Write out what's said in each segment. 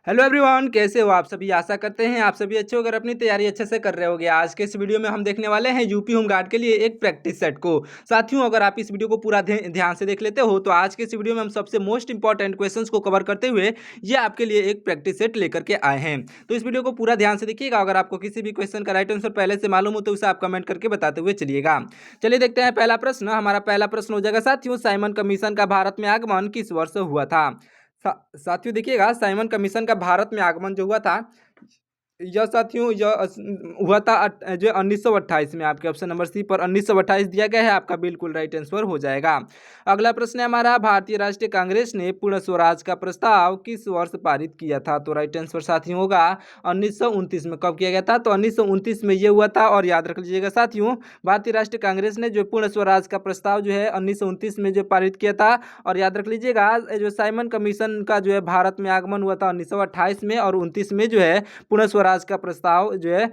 Hello everyone, कैसे हो आप सभी। आशा करते हैं आप सभी अच्छे होकर अपनी तैयारी अच्छे से कर रहे होगे। आज के इस वीडियो में हम देखने वाले हैं यूपी होमगार्ड के लिए एक प्रैक्टिस सेट को। साथियों, अगर आप इस वीडियो को पूरा ध्यान से देख लेते हो तो आज के इस वीडियो में हम सबसे मोस्ट इंपॉर्टेंट क्वेश्चंस को कवर करते हुए ये आपके लिए एक प्रैक्टिस सेट लेकर के आए हैं। तो इस वीडियो को पूरा ध्यान से देखिएगा। अगर आपको किसी भी क्वेश्चन का राइट आंसर पहले से मालूम हो तो उसे आप कमेंट करके बताते हुए चलिएगा। चलिए देखते हैं पहला प्रश्न। हमारा पहला प्रश्न हो जाएगा साथियों, साइमन कमीशन का भारत में आगमन किस वर्ष हुआ था। साथियों देखिएगा, साइमन कमीशन का भारत में आगमन जो हुआ था यह साथियों हुआ था जो 1928 में। आपके ऑप्शन नंबर सी पर 1928 दिया गया है, आपका बिल्कुल राइट आंसर हो जाएगा। अगला प्रश्न है हमारा, भारतीय राष्ट्रीय कांग्रेस ने पूर्ण स्वराज का प्रस्ताव किस वर्ष पारित किया था। तो राइट आंसर साथियों होगा 1929 में। कब किया गया था, तो 1929 में ये हुआ था। और याद रख लीजिएगा साथियों, भारतीय राष्ट्रीय कांग्रेस ने जो पूर्ण स्वराज का प्रस्ताव जो है 1929 में जो पारित किया था। और याद रख लीजिएगा, जो साइमन कमीशन का जो है भारत में आगमन हुआ था 1928 में, और 29 में जो है पूर्ण स्वराज का प्रस्ताव जो है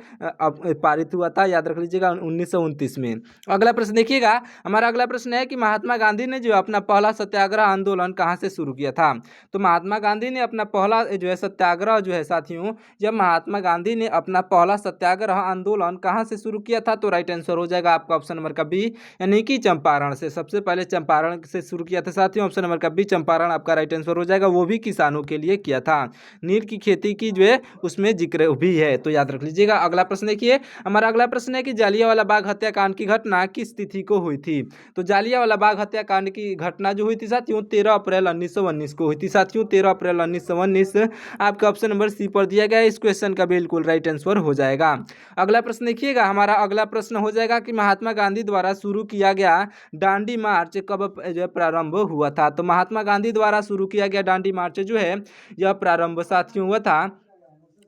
पारित हुआ था। याद रख लीजिएगा 1929 में। अगला प्रश्न देखिएगा, हमारा अगला प्रश्न है कि महात्मा गांधी ने जो अपना पहला सत्याग्रह आंदोलन कहां से शुरू किया था। तो महात्मा गांधी ने अपना पहला जो है सत्याग्रह जो है साथियों, जब महात्मा गांधी ने अपना पहला सत्याग्रह आंदोलन कहां से शुरू किया था, तो राइट आंसर हो जाएगा आपका ऑप्शन नंबर का बी, यानी कि चंपारण से। सबसे पहले चंपारण से शुरू किया था साथियों। ऑप्शन नंबर का बी चंपारण आपका राइट आंसर हो जाएगा। वो भी किसानों के लिए किया था। नील की खेती की जो है उसमें जिक्र भी है, तो याद रख लीजिएगा। अगला प्रश्न देखिए, हमारा अगला प्रश्न है कि जालियांवाला बाग हत्याकांड की घटना किस तिथि को हुई थी। तो जालियांवाला बाग हत्याकांड की घटना जो हुई थी साथियों 13 अप्रैल 1919 को हुई थी साथियों। 13 अप्रैल 1919 आपका ऑप्शन नंबर सी पर दिया गया है। इस क्वेश्चन का बिल्कुल राइट आंसर हो जाएगा। अगला प्रश्न देखिएगा, हमारा अगला प्रश्न हो जाएगा कि महात्मा गांधी द्वारा शुरू किया गया दांडी मार्च कब जो है प्रारंभ हुआ था। तो महात्मा गांधी द्वारा शुरू किया गया दांडी मार्च जो है यह प्रारंभ साथियों हुआ था,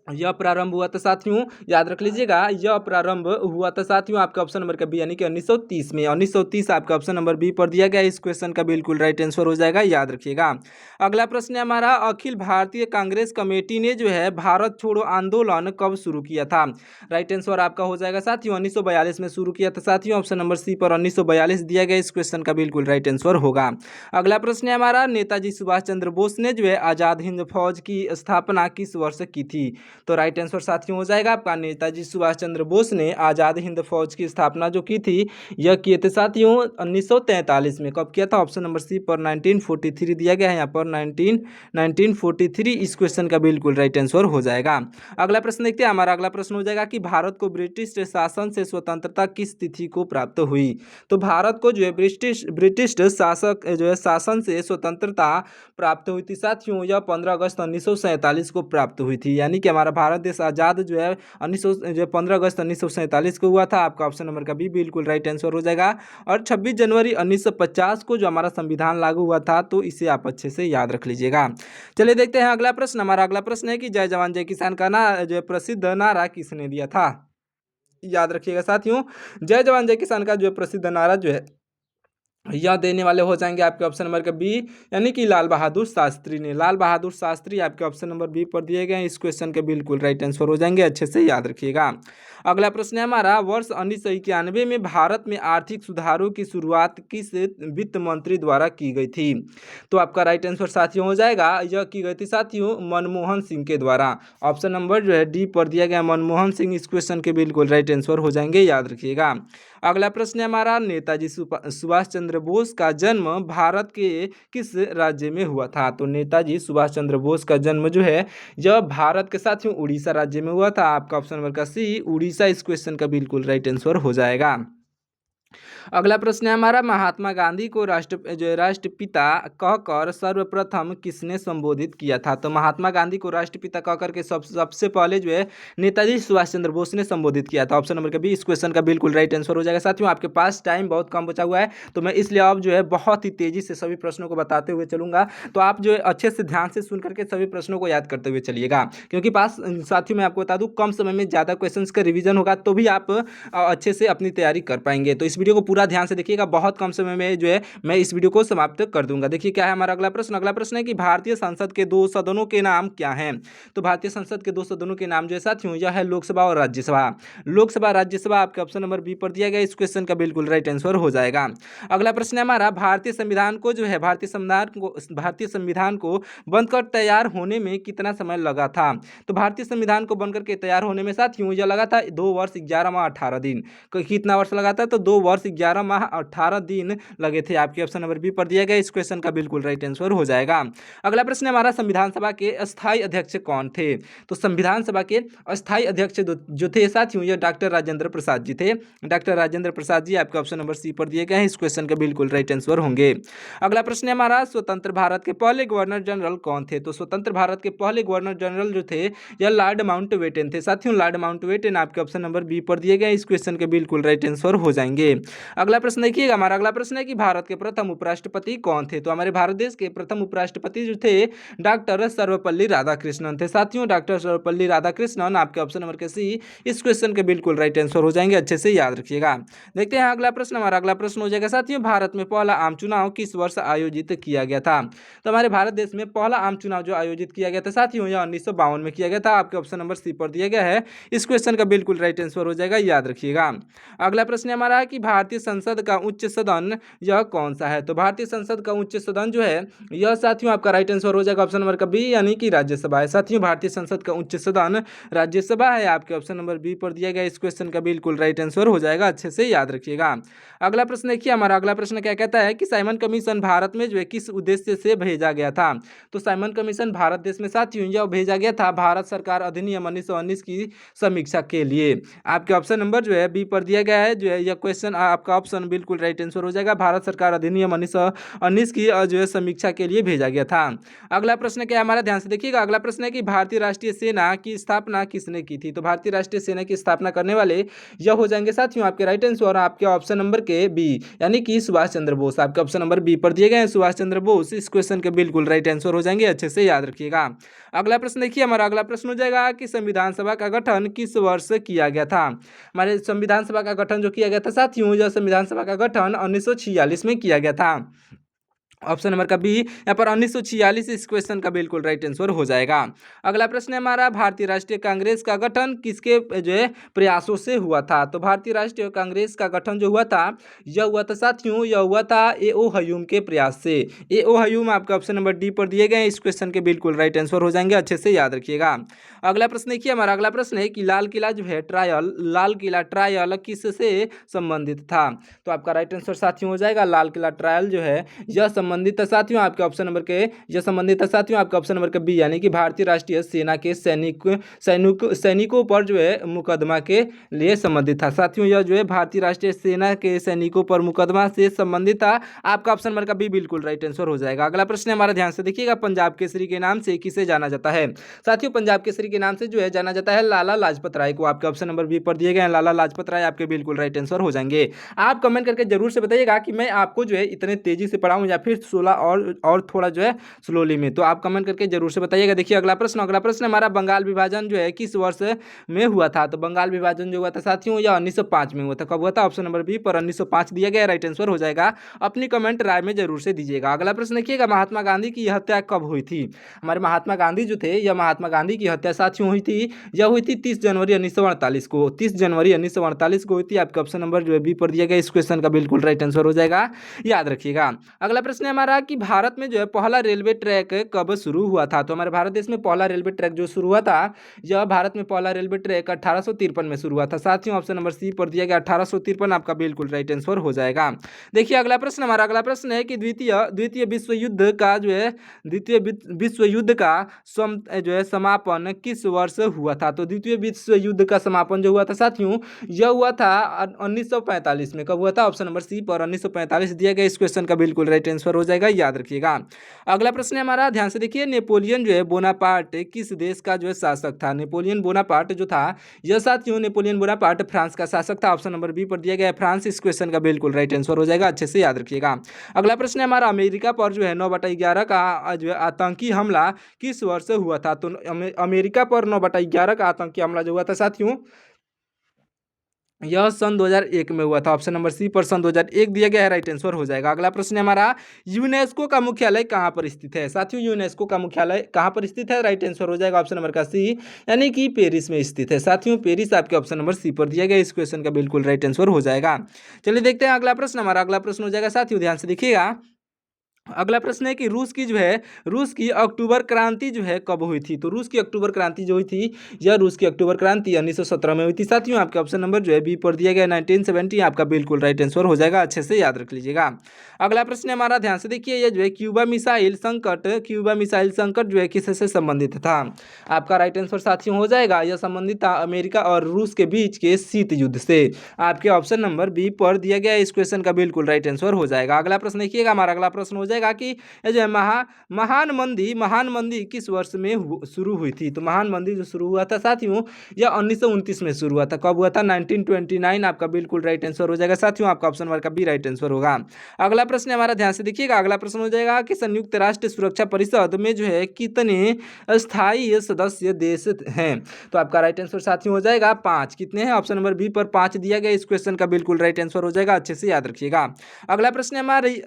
यह प्रारंभ हुआ था साथियों। याद रख लीजिएगा, यह प्रारंभ हुआ था साथियों आपका ऑप्शन नंबर का बी, यानी कि 1930 में। 1930 आपका ऑप्शन नंबर बी पर दिया गया। इस क्वेश्चन का बिल्कुल राइट आंसर हो जाएगा, याद रखिएगा। अगला प्रश्न है हमारा, अखिल भारतीय कांग्रेस कमेटी ने जो है भारत छोड़ो आंदोलन कब शुरू किया था। राइट आंसर आपका हो जाएगा साथियों 1942 में शुरू किया था साथियों। ऑप्शन नंबर सी पर 1942 दिया गया। इस क्वेश्चन का बिल्कुल राइट आंसर होगा। अगला प्रश्न है हमारा, नेताजी सुभाष चंद्र बोस ने जो है आजाद हिंद फौज की स्थापना किस वर्ष की थी। तो राइट आंसर साथियों हो जाएगा आपका, नेताजी सुभाष चंद्र बोस ने आजाद हिंद फौज की स्थापना जो की थी यह किए थे साथियों 1943 में। कब किया था, ऑप्शन नंबर सी पर 1943 दिया गया है यहाँ पर 1943। इस क्वेश्चन का बिल्कुल राइट आंसर हो जाएगा। अगला प्रश्न देखते हैं, हमारा अगला प्रश्न हो जाएगा कि भारत को ब्रिटिश शासन से स्वतंत्रता किस तिथि को प्राप्त हुई। तो भारत को जो है ब्रिटिश शासक जो है शासन से स्वतंत्रता प्राप्त हुई थी साथियों, यह 15 अगस्त 1947 को प्राप्त हुई थी। यानी कि हमारा भारत देश आज़ाद जो है 15 अगस्त 1947 को हुआ था। आपका ऑप्शन नंबर का बी बिल्कुल राइट आंसर हो जाएगा। और 26 जनवरी 1950 को जो हमारा संविधान लागू हुआ था, तो इसे आप अच्छे से याद रख लीजिएगा। चलिए देखते हैं अगला प्रश्न। हमारा अगला प्रश्न है कि जय जवान जय किसान का जो है प्रसिद्ध नारा किसने दिया था। याद रखिएगा साथियों, जय जवान जय किसान का जो है प्रसिद्ध नारा जो है यह देने वाले हो जाएंगे आपके ऑप्शन नंबर के बी, यानी कि लाल बहादुर शास्त्री ने। लाल बहादुर शास्त्री आपके ऑप्शन नंबर बी पर दिए गए हैं। इस क्वेश्चन के बिल्कुल राइट आंसर हो जाएंगे, अच्छे से याद रखिएगा। अगला प्रश्न है हमारा, वर्ष 1991 में भारत में आर्थिक सुधारों की शुरुआत किस वित्त मंत्री द्वारा की गई थी। तो आपका राइट आंसर साथियों हो जाएगा, यह की गई थी साथियों मनमोहन सिंह के द्वारा। ऑप्शन नंबर जो है डी पर दिया गया मनमोहन सिंह। इस क्वेश्चन के बिल्कुल राइट आंसर हो जाएंगे, याद रखिएगा। अगला प्रश्न है हमारा, नेताजी सुभाष चंद्र बोस का जन्म भारत के किस राज्य में हुआ था। तो नेताजी सुभाष चंद्र बोस का जन्म जो है यह भारत के साथियों उड़ीसा राज्य में हुआ था। आपका ऑप्शन नंबर का सी उड़ीसा। इस क्वेश्चन का बिल्कुल राइट आंसर हो जाएगा। अगला प्रश्न है हमारा, महात्मा गांधी को राष्ट्रपिता कहकर सर्वप्रथम किसने संबोधित किया था। तो महात्मा गांधी को राष्ट्रपिता कहकर के सबसे पहले जो है नेताजी सुभाष चंद्र बोस ने संबोधित किया था। ऑप्शन नंबर का बी। इस क्वेश्चन का बिल्कुल राइट आंसर हो जाएगा साथियों। आपके पास टाइम बहुत कम बचा हुआ है, तो मैं इसलिए अब जो है बहुत ही तेजी से सभी प्रश्नों को बताते हुए चलूंगा। तो आप जो है अच्छे से ध्यान से सुन करके सभी प्रश्नों को याद करते हुए चलिएगा, क्योंकि पास साथियों मैं आपको बता दूं कम समय में ज़्यादा क्वेश्चंस का रिवीजन होगा तो भी आप अच्छे से अपनी तैयारी कर पाएंगे। तो इस वीडियो को पूरा ध्यान से देखिएगा, बहुत कम समय में जो है मैं इस वीडियो को समाप्त कर दूंगा। देखिए क्या है हमारा अगला प्रश्न। अगला प्रश्न है कि भारतीय संसद के दो सदनों के नाम क्या हैं। तो भारतीय संसद के दो सदनों के नाम जो है साथियों यह है लोकसभा और राज्यसभा। लोकसभा राज्यसभा आपके ऑप्शन नंबर बी पर दिया गया, इस क्वेश्चन का बिल्कुल राइट आंसर हो जाएगा। अगला प्रश्न है हमारा भारतीय संविधान को जो है भारतीय संविधान को बनकर तैयार होने में कितना समय लगा था। तो भारतीय संविधान को बनकर के तैयार होने में साथियों यह लगा था 2 वर्ष 11 माह 18 दिन। कितना वर्ष लगा था, तो 2 वर्ष 11 माह 18 दिन लगे थे। आपके ऑप्शन नंबर बी पर दिया गया, इस क्वेश्चन का बिल्कुल राइट आंसर हो जाएगा। अगला प्रश्न है हमारा संविधान सभा के अस्थायी अध्यक्ष कौन थे। तो संविधान सभा के अस्थायी अध्यक्ष जो थे साथियों यह डॉक्टर राजेंद्र प्रसाद जी थे। डॉक्टर राजेंद्र प्रसाद जी आपके ऑप्शन नंबर सी पर दिए गए हैं, इस क्वेश्चन का बिल्कुल राइट आंसर होंगे। अगला प्रश्न है हमारा स्वतंत्र भारत के पहले गवर्नर जनरल कौन थे। तो स्वतंत्र भारत के पहले गवर्नर जनरल जो थे यह लॉर्ड माउंटबेटन थे। साथियों लॉर्ड माउंटबेटन आपके ऑप्शन नंबर बी पर दिए गए, इस क्वेश्चन के बिल्कुल राइट आंसर हो जाएंगे। अगला प्रश्न देखिएगा, हमारा अगला प्रश्न है कि भारत के प्रथम उपराष्ट्रपति कौन थे। तो हमारे भारत देश के प्रथम उपराष्ट्रपति जो थे डॉक्टर सर्वपल्ली राधाकृष्णन थे। साथियों डॉक्टर सर्वपल्ली राधाकृष्णन आपके ऑप्शन नंबर के सी, इस क्वेश्चन के बिल्कुल राइट आंसर हो जाएंगे, अच्छे से याद रखिएगा। देखते हैं अगला प्रश्न। हमारा अगला प्रश्न हो जाएगा साथियों भारत में पहला आम चुनाव किस वर्ष आयोजित किया गया था। तो हमारे भारत देश में पहला आम चुनाव जो आयोजित किया गया था साथियों यह 1952 में किया गया था। आपके ऑप्शन नंबर सी पर दिया गया है, इस क्वेश्चन का बिल्कुल राइट आंसर हो जाएगा, याद रखिएगा। अगला प्रश्न हमारा है कि भारतीय संसद का उच्च सदन यह कौन सा है। तो भारतीय संसद का उच्च सदन जो है यह साथियों आपका राइट आंसर हो जाएगा ऑप्शन नंबर का बी, यानी कि राज्यसभा है। साथियों भारतीय संसद का उच्च सदन राज्यसभा है। आपके ऑप्शन नंबर बी पर दिया गया, इस क्वेश्चन का बिल्कुल राइट आंसर हो जाएगा, अच्छे से याद रखिएगा। अगला प्रश्न देखिए, हमारा अगला प्रश्न क्या कहता है कि साइमन कमीशन भारत में जो है किस उद्देश्य से भेजा गया था। तो साइमन कमीशन भारत देश में साथियों यह भेजा गया था भारत सरकार अधिनियम 1919 की समीक्षा के लिए। आपके ऑप्शन नंबर जो है बी पर दिया गया है, जो है यह क्वेश्चन आपका ऑप्शन बिल्कुल राइट आंसर हो जाएगा। भारत सरकार अधिनियम 1919 की जो है समीक्षा के लिए भेजा गया था। अगला प्रश्न क्या है हमारा, ध्यान से देखिएगा। अगला प्रश्न है कि भारतीय राष्ट्रीय सेना की स्थापना किसने की थी। तो भारतीय राष्ट्रीय सेना की स्थापना करने वाले यह हो जाएंगे साथियों आपके राइट आंसर और आपके ऑप्शन नंबर के बी, यानी कि सुभाष चंद्र बोस। आपके ऑप्शन नंबर बी पर दिए गए हैं सुभाष चंद्र बोस, इस क्वेश्चन के बिल्कुल राइट आंसर हो जाएंगे, अच्छे से याद रखिएगा। अगला प्रश्न देखिए, हमारा अगला प्रश्न हो जाएगा कि संविधान सभा का गठन किस वर्ष किया गया था। हमारे संविधान सभा का गठन जो किया गया था साथियों, यह संविधान सभा का गठन 1946 में किया गया था। ऑप्शन नंबर का बी यहाँ पर 1946, इस क्वेश्चन का बिल्कुल राइट आंसर हो जाएगा। अगला प्रश्न है हमारा भारतीय राष्ट्रीय कांग्रेस का गठन किसके जो है प्रयासों से हुआ था। तो भारतीय राष्ट्रीय कांग्रेस का गठन जो हुआ था यह हुआ था साथियों, यह हुआ था ए.ओ. हयूम के प्रयास से। ए.ओ. हयूम आपका ऑप्शन नंबर डी पर दिए गए, इस क्वेश्चन के बिल्कुल राइट आंसर हो जाएंगे, अच्छे से याद रखिएगा। अगला प्रश्न देखिए, हमारा अगला प्रश्न है कि लाल किला जो है ट्रायल, लाल किला ट्रायल किससे संबंधित था। तो आपका राइट आंसर साथियों हो जाएगा लाल किला ट्रायल जो है यह संबंधित है साथियों आपके ऑप्शन नंबर के, यह संबंधित है साथियों आपके ऑप्शन नंबर के बी, यानी कि भारतीय राष्ट्रीय सेना के सैनिकों पर जो है मुकदमा के लिए संबंधित था। साथियों यह जो है भारतीय राष्ट्रीय सेना के सैनिकों पर मुकदमा से संबंधित था। आपका ऑप्शन नंबर का बी बिल्कुल राइट आंसर हो जाएगा। अगला प्रश्न हमारा ध्यान से देखिएगा, पंजाब केसरी के नाम से किसे जाना जाता है। साथियों पंजाब केसरी के नाम से जो है जाना जाता है लाला लाजपत राय को। आपके ऑप्शन नंबर बी पर दिए गए हैं लाला लाजपत राय, आपके बिल्कुल राइट आंसर हो जाएंगे। आप कमेंट करके जरूर से बताइएगा कि मैं आपको जो है इतने तेजी से पढ़ाऊं या फिर 16 और थोड़ा जो है स्लोली में, तो आप कमेंट करके जरूर से बताइएगा। देखिए अगला प्रश्न हमारा बंगाल विभाजन जो है किस वर्ष में हुआ था। तो बंगाल विभाजन जो हुआ था साथियों यह 1905 में हुआ था। कब हुआ था, ऑप्शन नंबर बी पर 1905 दिया गया, राइट आंसर हो जाएगा। अपनी कमेंट राय में जरूर से दीजिएगा। अगला प्रश्न देखिएगा, महात्मा गांधी की हत्या कब हुई थी। हमारे महात्मा गांधी जो थे, यह महात्मा गांधी की हत्या साथियों हुई थी, यह हुई थी 30 जनवरी 1948 को। 30 जनवरी 1948 को हुई थी। आपका ऑप्शन नंबर जो है बी पर दिया गया, इस क्वेश्चन का बिल्कुल राइट आंसर हो जाएगा, याद रखिएगा। अगला प्रश्न है हमारा कि भारत में जो है पहला रेलवे ट्रैक कब शुरू हुआ था। तो हमारे भारत देश में पहला रेलवे ट्रैक जो शुरू हुआ था, यह भारत में पहला रेलवे ट्रैक 1853 में शुरू हुआ था। साथियों ऑप्शन नंबर सी पर दिया गया 1853, आपका बिल्कुल राइट आंसर हो जाएगा। देखिए अगला प्रश्न, हमारा अगला प्रश्न है कि द्वितीय विश्व युद्ध का जो है द्वितीय विश्व युद्ध का जो है समापन किस वर्ष हुआ था। तो द्वितीय विश्व युद्ध का समापन जो हुआ था साथियों, यह हुआ था 1945 में। कब हुआ था, ऑप्शन नंबर सी पर 1945 दिया गया, इस क्वेश्चन का बिल्कुल राइट आंसर हो जाएगा, याद रखिएगा। अगला प्रश्न है हमारा, ध्यान से देखिए, नेपोलियन जो है बोनापार्ट किस देश का जो है शासक था। नेपोलियन बोनापार्ट जो था यह साथियों नेपोलियन बोनापार्ट फ्रांस का शासक था। ऑप्शन नंबर बी पर दिया गया फ्रांस, इस क्वेश्चन का बिल्कुल राइट आंसर हो जाएगा, अच्छे से याद रखिएगा। अगला प्रश्न है हमारा, अमेरिका पर जो है 9/11 का जो है आतंकी हमला किस वर्ष हुआ था। तो अमेरिका पर 9/11 का आतंकी हमला जो हुआ था साथियों यह सन 2001 में हुआ था। ऑप्शन नंबर सी पर सन 2001 दिया गया है, राइट आंसर हो जाएगा। अगला प्रश्न है हमारा, यूनेस्को का मुख्यालय कहाँ पर स्थित है। साथियों यूनेस्को का मुख्यालय कहाँ पर स्थित है, राइट आंसर हो जाएगा ऑप्शन नंबर का सी, यानी कि पेरिस में स्थित है। साथियों पेरिस आपके ऑप्शन नंबर सी पर दिया गया, इस क्वेश्चन का बिल्कुल राइट आंसर हो जाएगा। चलिए देखते हैं अगला प्रश्न। हमारा अगला प्रश्न हो जाएगा, साथियों ध्यान से देखिएगा। अगला प्रश्न है कि रूस की अक्टूबर क्रांति जो है कब हुई थी। तो रूस की अक्टूबर क्रांति जो हुई थी, यह रूस की अक्टूबर क्रांति 1917 में हुई थी। साथियों आपके ऑप्शन नंबर जो है बी पर दिया गया 1970, आपका बिल्कुल राइट आंसर हो जाएगा, अच्छे से याद रख लीजिएगा। अगला प्रश्न है हमारा, ध्यान से देखिए, यह जो है क्यूबा मिसाइल संकट जो है किससे संबंधित था। आपका राइट आंसर साथियों हो जाएगा, यह संबंधित था अमेरिका और रूस के बीच के शीत युद्ध से। आपके ऑप्शन नंबर बी पर दिया गया, इस क्वेश्चन का बिल्कुल राइट आंसर हो जाएगा। अगला प्रश्न देखिएगा, हमारा अगला प्रश्न हो जाएगा कि ये जो है महान मंदी किस वर्ष में शुरू हुई थी। तो महान मंदी जो शुरू हुआ था साथियों, यह 1929 में शुरू हुआ था। कब हुआ था, 1929, आपका बिल्कुल राइट आंसर हो जाएगा। साथियों आपका ऑप्शन नंबर का बी राइट आंसर होगा। अगला प्रश्न हमारा, ध्यान से देखिएगा, अगला प्रश्न हो जाएगा कि संयुक्त राष्ट्र सुरक्षा परिषद में जो है कितने स्थायी सदस्य देश हैं। तो आपका राइट आंसर साथियों हो जाएगा 5। कितने हैं, ऑप्शन नंबर बी पर 5 दिया गया, इस क्वेश्चन का बिल्कुल राइट आंसर हो जाएगा, अच्छे से याद रखिएगा। अगला प्रश्न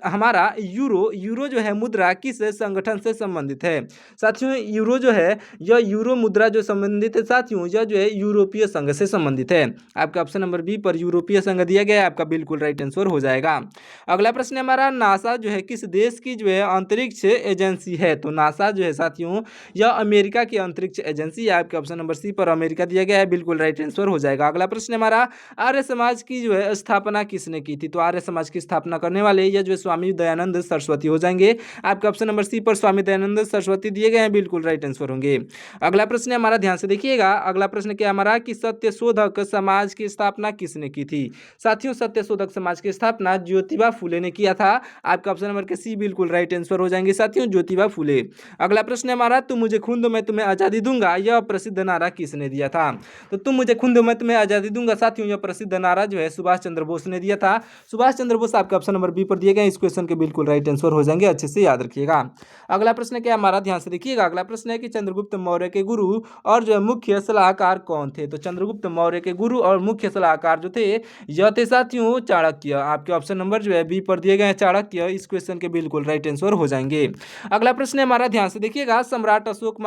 हमारा यूरो जो है मुद्रा किस संगठन से संबंधित है। साथियों यूरो जो है, यह यूरो मुद्रा जो संबंधित है साथियों, यह जो है यूरोपीय संघ से संबंधित है। आपका ऑप्शन नंबर बी पर यूरोपीय संघ दिया गया है, आपका बिल्कुल राइट आंसर हो जाएगा। अगला प्रश्न हमारा, नासा जो है किस देश की जो है अंतरिक्ष एजेंसी है। तो नासा जो है साथियों, यह अमेरिका की अंतरिक्ष एजेंसी है। आपके ऑप्शन नंबर सी पर अमेरिका दिया गया है, बिल्कुल राइट आंसर हो जाएगा। अगला प्रश्न हमारा, आर्य समाज की जो है स्थापना किसने की थी। तो आर्य समाज की स्थापना करने वाले यह जो है स्वामी दयानंद सरस्वती हो जाएंगे। आपके ऑप्शन नंबर सी पर स्वामी दयानंद सरस्वती दिए गए हैं, बिल्कुल राइट आंसर होंगे। अगला प्रश्न है हमारा, ध्यान से देखिएगा, अगला प्रश्न क्या हमारा कि सत्यशोधक समाज की स्थापना किसने की थी। साथियों सत्यशोधक समाज की स्थापना ज्योतिबा फूले ने किया था। आपका ऑप्शन नंबर के सी बिल्कुल राइट आंसर हो जाएंगे साथियों, ज्योतिबा फूले। अगला प्रश्न है हमारा, तुम मुझे खून दो मैं तुम्हें आजादी दूंगा, यह प्रसिद्ध नारा किसने दिया था। तो तुम मुझे खून दो मैं तुम्हें आजादी दूंगा साथियों, यह प्रसिद्ध नारा जो है सुभाष चंद्र बोस ने दिया था। सुभाष चंद्र बोस आपका ऑप्शन नंबर बी पर दिए गए, इस क्वेश्चन के बिल्कुल राइट आंसर हो जाएंगे, अच्छे से याद रखिएगा। अगला प्रश्न क्या हमारा, ध्यान से देखिएगा, अगला प्रश्न है कि चंद्रगुप्त मौर्य के गुरु और जो मुख्य सलाहकार कौन थे। तो चंद्रगुप्त मौर्य के गुरु और मुख्य सलाहकार जो थे, यह थे साथियों चाणक्य। आपके ऑप्शन नंबर जो है बी पर दिए गए चाणक्य, इस क्वेश्चन के बिल्कुल राइट आंसर हो जाएंगे। अगला प्रश्न है हमारा, ध्यान से देखिएगा, सम्राट अशोक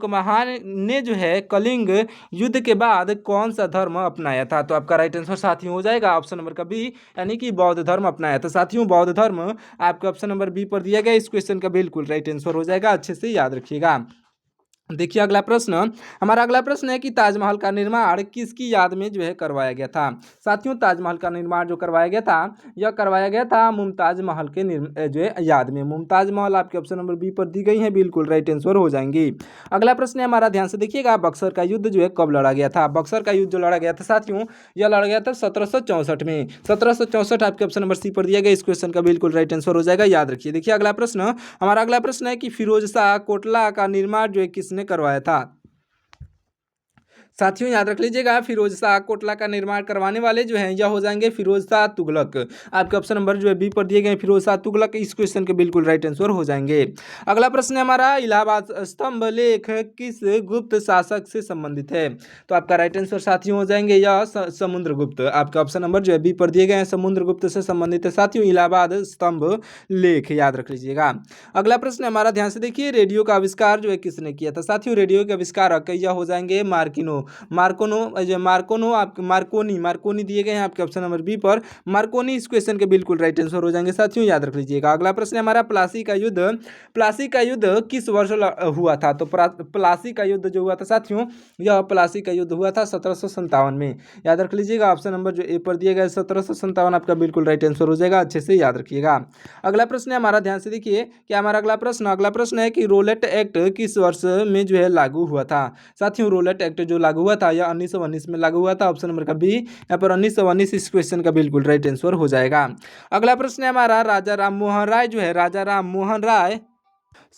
महान ने जो है कलिंग युद्ध के बाद कौन सा धर्म अपनाया था। तो आपका राइट आंसर साथियों हो जाएगा ऑप्शन नंबर का बी, यानी कि बौद्ध धर्म अपनाया था। साथियों बौद्ध धर्म आपके ऑप्शन नंबर बी पर दिया गया, इस क्वेश्चन का बिल्कुल राइट आंसर हो जाएगा, अच्छे से याद रखिएगा। देखिए अगला प्रश्न, हमारा अगला प्रश्न है कि ताजमहल का निर्माण किसकी याद में जो है करवाया गया था। साथियों ताजमहल का निर्माण जो करवाया गया था, यह करवाया गया था मुमताज महल के जो है याद में। मुमताज महल आपके ऑप्शन नंबर बी पर दी गई है, बिल्कुल राइट आंसर हो जाएंगी। अगला प्रश्न है हमारा, ध्यान से देखिएगा, बक्सर का युद्ध जो है कब लड़ा गया था। बक्सर का युद्ध जो लड़ा गया था साथियों, यह लड़ा गया था 1764 में। 1764 आपके ऑप्शन नंबर सी पर दिया गया, इस क्वेश्चन का बिल्कुल राइट आंसर हो जाएगा, याद रखिए। देखिए अगला प्रश्न, हमारा अगला प्रश्न है कि फिरोज शाह कोटला का निर्माण जो है किसने करवाया था। साथियों याद रख लीजिएगा, फिरोज शाह कोटला का निर्माण करवाने वाले जो हैं यह हो जाएंगे फिरोज शाह तुगलक। आपके ऑप्शन नंबर जो है बी पर दिए गए फिरोज शाह तुगलक, इस क्वेश्चन के बिल्कुल राइट आंसर हो जाएंगे। अगला प्रश्न है हमारा, इलाहाबाद स्तंभ लेख किस गुप्त शासक से संबंधित है। तो आपका राइट आंसर साथियों हो जाएंगे यह समुद्रगुप्त। आपका ऑप्शन नंबर जो है बी पर दिए गए हैं, समुद्रगुप्त से संबंधित है साथियों इलाहाबाद स्तंभ लेख, याद रख लीजिएगा। अगला प्रश्न हमारा, ध्यान से देखिए, रेडियो का आविष्कार जो है किसने किया था। साथियों रेडियो के आविष्कारक यह हो जाएंगे मार्कोनी दिए गए हैं, आपके ऑप्शन नंबर बी पर मार्कोनी, इस क्वेश्चन के बिल्कुल राइट आंसर हो जाएंगे साथियों, याद रख लीजिएगा। अगला प्रश्न है हमारा, प्लासी का युद्ध किस वर्ष हुआ था। तो प्लासी का युद्ध जो हुआ था साथियों, यह प्लासी का युद्ध हुआ था 1757 में, याद रख लीजिएगा। ऑप्शन नंबर जो ए पर दिया गया 1757 आपका बिल्कुल राइट आंसर हो जाएगा, अच्छे से याद रखिएगा। अगला प्रश्न है हमारा, ध्यान से देखिए, क्या हमारा अगला प्रश्न है कि रोलेट एक्ट किस वर्ष में जो है लागू हुआ था। साथियों रोलेट एक्ट जो लागू हुआ था यह 1919 में लागू हुआ था। ऑप्शन नंबर का बी, यहाँ पर 1919 इस क्वेश्चन का बिल्कुल राइट आंसर हो जाएगा। अगला प्रश्न है हमारा, राजा राम मोहन राय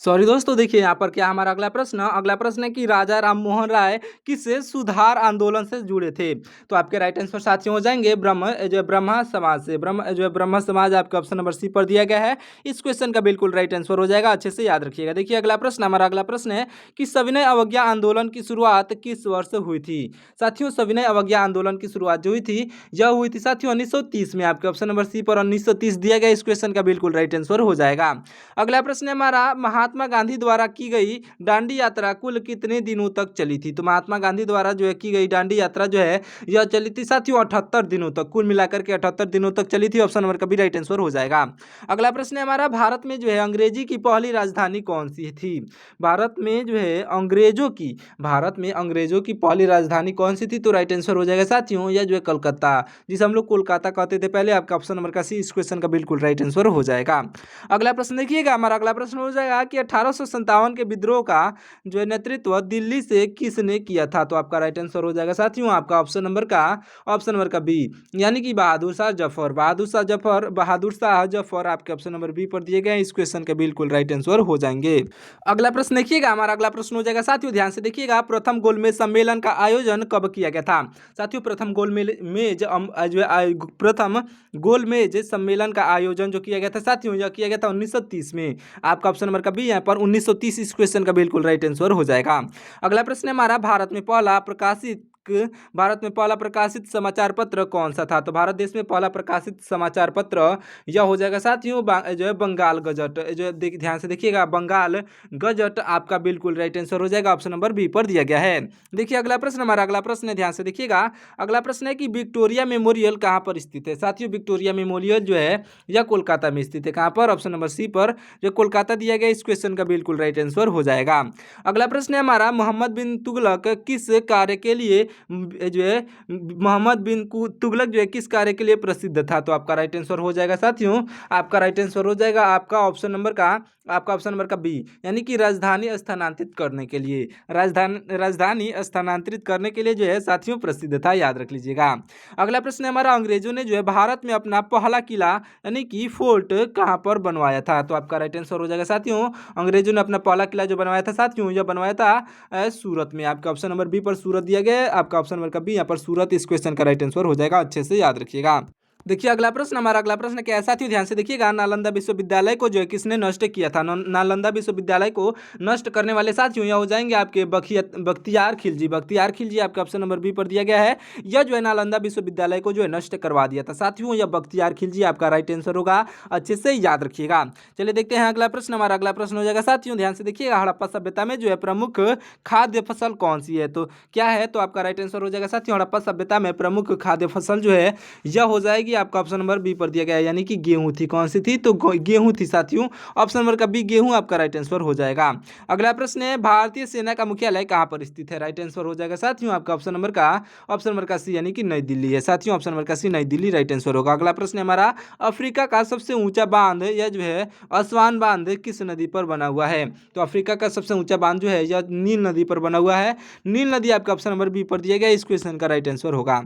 सॉरी दोस्तों, देखिए यहाँ पर क्या हमारा अगला प्रश्न है कि राजा राम मोहन राय किस सुधार आंदोलन से जुड़े थे। तो आपके राइट आंसर साथियों हो जाएंगे ब्रह्मा समाज से। ब्रह्म समाज आपका ऑप्शन नंबर सी पर दिया गया है। इस क्वेश्चन का बिल्कुल राइट आंसर हो जाएगा, अच्छे से याद रखिएगा। देखिए हमारा अगला प्रश्न है कि सविनय अवज्ञा आंदोलन की शुरुआत किस वर्ष हुई थी। साथियों सविनय अवज्ञा आंदोलन की शुरुआत जो हुई थी यह हुई थी साथियों 1930 में। आपके ऑप्शन नंबर सी पर 1930 दिया गया। इस क्वेश्चन का बिल्कुल राइट आंसर हो जाएगा। अगला प्रश्न है हमारा महात्मा गांधी द्वारा की गई दांडी यात्रा कुल कितने दिनों तक चली थी। तो महात्मा गांधी द्वारा जो है की गई दांडी यात्रा जो है यह चली थी साथियों 78 दिनों तक, कुल मिलाकर के 78 दिनों तक चली थी। ऑप्शन नंबर का भी राइट आंसर हो जाएगा। अगला प्रश्न है हमारा भारत में जो है अंग्रेजी की पहली राजधानी कौन सी थी। भारत में अंग्रेजों की पहली राजधानी कौन सी थी। तो राइट आंसर हो जाएगा साथियों यह जो है कलकत्ता, जिसे हम लोग कोलकाता कहते थे पहले। आपका ऑप्शन नंबर का सी इस क्वेश्चन का बिल्कुल राइट आंसर हो जाएगा। अगला प्रश्न देखिएगा, हमारा अगला प्रश्न हो जाएगा कि 1857 के विद्रोह का जो है नेतृत्व दिल्ली से किसने किया था। तो आपका राइट आंसर हो जाएगा साथियों आपका ऑप्शन नंबर का बी, यानी कि बहादुर शाह जफर आपके ऑप्शन नंबर बी पर दिए गए। इस क्वेश्चन के बिल्कुल राइट आंसर हो जाएंगे। अगला प्रश्न देखिएगा, हमारा अगला प्रश्न हो जाएगा साथियों ध्यान से देखिएगा, प्रथम गोलमेज सम्मेलन का आयोजन कब किया गया था। साथियों प्रथम गोलमेज सम्मेलन का आयोजन जो किया गया था साथियों यह किया गया था 1930 में। आपका ऑप्शन नंबर का बी यहाँ पर 1930 इस क्वेश्चन का बिल्कुल राइट आंसर हो जाएगा। अगला प्रश्न है हमारा भारत में पहला प्रकाशित समाचार पत्र कौन सा था। तो भारत देश में पहला प्रकाशित समाचार पत्र यह हो जाएगा साथियों जो है बंगाल गजट। जो ध्यान से देखिएगा बंगाल गजट आपका बिल्कुल राइट आंसर हो जाएगा, ऑप्शन नंबर बी पर दिया गया है। देखिए अगला प्रश्न है ध्यान से देखिएगा। अगला प्रश्न है कि विक्टोरिया मेमोरियल कहाँ पर स्थित है। साथियों विक्टोरिया मेमोरियल जो है यह कोलकाता में स्थित है। कहाँ पर, ऑप्शन नंबर सी पर जो कोलकाता दिया गया। इस क्वेश्चन का बिल्कुल राइट आंसर हो जाएगा। अगला प्रश्न है हमारा मोहम्मद बिन तुगलक किस कार्य के लिए जो है तुगलक जो है किस कार्य के लिए प्रसिद्ध था। तो आपका राइट आंसर हो जाएगा साथियों आपका राइट आंसर हो जाएगा आपका ऑप्शन नंबर का बी, यानी कि राजधानी स्थानांतरित करने के लिए। राजधानी स्थानांतरित करने के लिए जो है साथियों प्रसिद्ध था, याद रख लीजिएगा। अगला प्रश्न है हमारा अंग्रेजों ने जो है भारत में अपना पहला किला यानी कि फोर्ट कहाँ पर बनवाया था। तो आपका राइट आंसर हो जाएगा साथियों अंग्रेजों ने अपना पहला किला जो बनवाया था साथियों यह बनवाया था सूरत में। आपका ऑप्शन नंबर बी पर सूरत दिया गया है। आपका ऑप्शन नंबर का बी यहाँ पर सूरत इस क्वेश्चन का राइट आंसर हो जाएगा, अच्छे से याद रखिएगा। देखिए हमारा अगला प्रश्न क्या है साथियों ध्यान से देखिएगा, नालंदा विश्वविद्यालय को जो है किसने नष्ट किया था। नालंदा विश्वविद्यालय को नष्ट करने वाले साथियों यह हो जाएंगे आपके बख्तियार खिलजी आपका ऑप्शन नंबर बी पर दिया गया है। यह जो है नालंदा विश्वविद्यालय को जो है नष्ट करवा दिया था साथियों, यह बख्तियार खिलजी आपका राइट आंसर होगा, अच्छे से याद रखिएगा। चलिए देखते हैं अगला प्रश्न। हमारा अगला प्रश्न हो जाएगा साथियों ध्यान से देखिएगा, हड़प्पा सभ्यता में जो है प्रमुख खाद्य फसल कौन सी है। तो क्या है, तो आपका राइट आंसर हो जाएगा साथियों हड़प्पा सभ्यता में प्रमुख खाद्य फसल जो है यह हो जाएगी आपका ऑप्शन नंबर बी पर दिया गया है, यानी कि गेहूं थी। कौन सी थी, तो गेहूं थी साथियों, ऑप्शन नंबर का बी गेहूं आपका राइट आंसर हो जाएगा। अगला प्रश्न है भारतीय सेना का मुख्यालय कहां पर स्थित है। राइट आंसर हो जाएगा साथियों आपका ऑप्शन नंबर का सी, यानी कि नई दिल्ली है साथियों, ऑप्शन नंबर का सी नई दिल्ली राइट आंसर होगा। अगला प्रश्न है हमारा अफ्रीका का सबसे ऊंचा बांध यह जो है असवान बांध किस नदी पर बना हुआ है। तो अफ्रीका का सबसे ऊंचा बांध जो है यह नील नदी पर बना हुआ है। नील नदी आपका ऑप्शन नंबर बी पर दिया गया, इस क्वेश्चन का राइट आंसर होगा।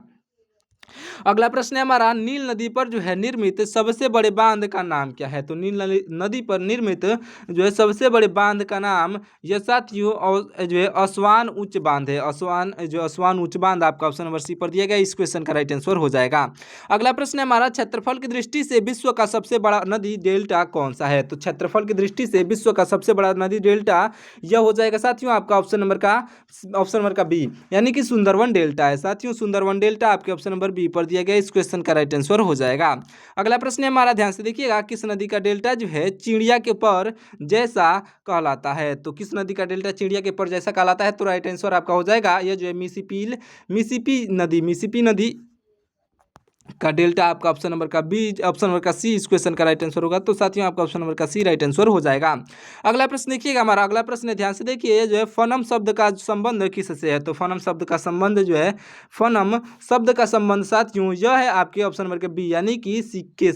अगला प्रश्न है हमारा नील नदी पर जो है निर्मित सबसे बड़े बांध का नाम क्या है। तो नील नदी पर निर्मित जो है सबसे बड़े बांध का नाम यह साथियों जो है असवान उच्च बांध है। असवान उच्च बांध आपका ऑप्शन नंबर सी पर दिया गया, इस क्वेश्चन का राइट आंसर हो जाएगा। अगला प्रश्न है हमारा क्षेत्रफल की दृष्टि से विश्व का सबसे बड़ा नदी डेल्टा कौन सा है। तो क्षेत्रफल की दृष्टि से विश्व का सबसे बड़ा नदी डेल्टा यह हो जाएगा साथियों आपका ऑप्शन नंबर का बी, यानी कि सुंदरवन डेल्टा है साथियों, सुंदरवन डेल्टा आपके ऑप्शन नंबर बी पर दिया गया, इस क्वेश्चन का राइट आंसर हो जाएगा। अगला प्रश्न है हमारा ध्यान से देखिएगा, किस नदी का डेल्टा जो है चिड़िया के पर जैसा कहलाता है। तो किस नदी का डेल्टा चिड़िया के पर जैसा कहलाता है। तो राइट आंसर आपका हो जाएगा यह जो है मिसिसिपी नदी का डेल्टा आपका ऑप्शन नंबर का बी, ऑप्शन नंबर का सी इस क्वेश्चन का राइट आंसर होगा। तो साथियों आपका ऑप्शन नंबर का सी राइट आंसर हो जाएगा। अगला प्रश्न देखिएगा, हमारा अगला प्रश्न है ध्यान से देखिए, जो है फनम शब्द का संबंध किससे है। तो फनम शब्द का संबंध साथियों यह है आपके ऑप्शन नंबर का बी, यानी कि सिक्के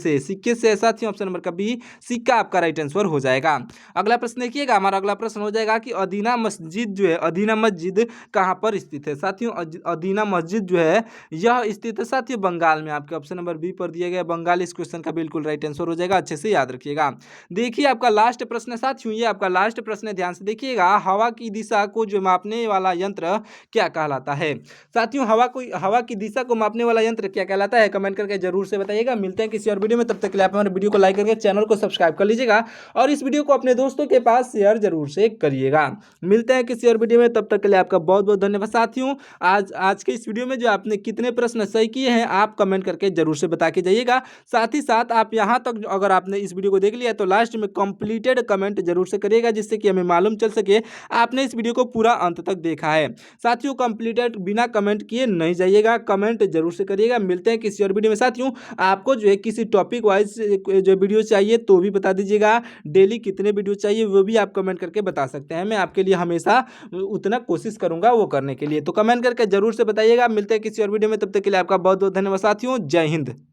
से साथियों, ऑप्शन नंबर का बी सिक्का आपका राइट आंसर हो जाएगा। अगला प्रश्न देखिएगा, हमारा अगला प्रश्न हो जाएगा कि अदीना मस्जिद कहाँ पर स्थित है। साथियों अदीना मस्जिद जो है यह स्थित है साथियों बंगाल में। आपके ऑप्शन नंबर बी पर दिया गया बंगाल इस क्वेश्चन का बिल्कुल राइट आंसर हो जाएगा। अच्छे से याद रखिएगा। देखिए आपका लास्ट प्रश्न है साथियों, ये आपका लास्ट प्रश्न है, ध्यान से देखिएगा। हवा की दिशा को जो मापने वाला यंत्र क्या कहलाता है? साथियों हवा की दिशा को मापने वाला यंत्र क्या कहलाता है? कमेंट करके जरूर से बताइएगा। मिलते हैं किसी और वीडियो में, तब तक के लिए आप हमारे वीडियो को लाइक करके चैनल को सब्सक्राइब कर लीजिएगा और इस वीडियो को अपने दोस्तों के पास शेयर जरूर से करिएगा। मिलते हैं किसी और वीडियो में, तब तक के लिए आपका बहुत बहुत धन्यवाद। साथियों आज के इस वीडियो में जो आपने कितने प्रश्न सही किए हैं आप कमेंट करके जरूर से बता के जाइएगा। साथ ही साथ आप यहाँ तक अगर आपने इस वीडियो को देख लिया तो लास्ट में कंप्लीटेड कमेंट जरूर से करिएगा, जिससे कि हमें मालूम चल सके आपने इस वीडियो को पूरा अंत तक देखा है। साथियों कंप्लीटेड बिना कमेंट किए नहीं जाइएगा, कमेंट जरूर से करिएगा। मिलते हैं किसी और वीडियो में। साथियों आपको जो है किसी टॉपिक वाइज जो वीडियो चाहिए तो भी बता दीजिएगा, डेली कितने वीडियो चाहिए वो भी आप कमेंट करके बता सकते हैं। मैं आपके लिए हमेशा उतना कोशिश करूंगा वो करने के लिए, तो कमेंट करके जरूर से बताइएगा। मिलते हैं किसी और वीडियो में, तब तक के लिए आपका बहुत बहुत धन्यवाद साथियों। जय हिंद।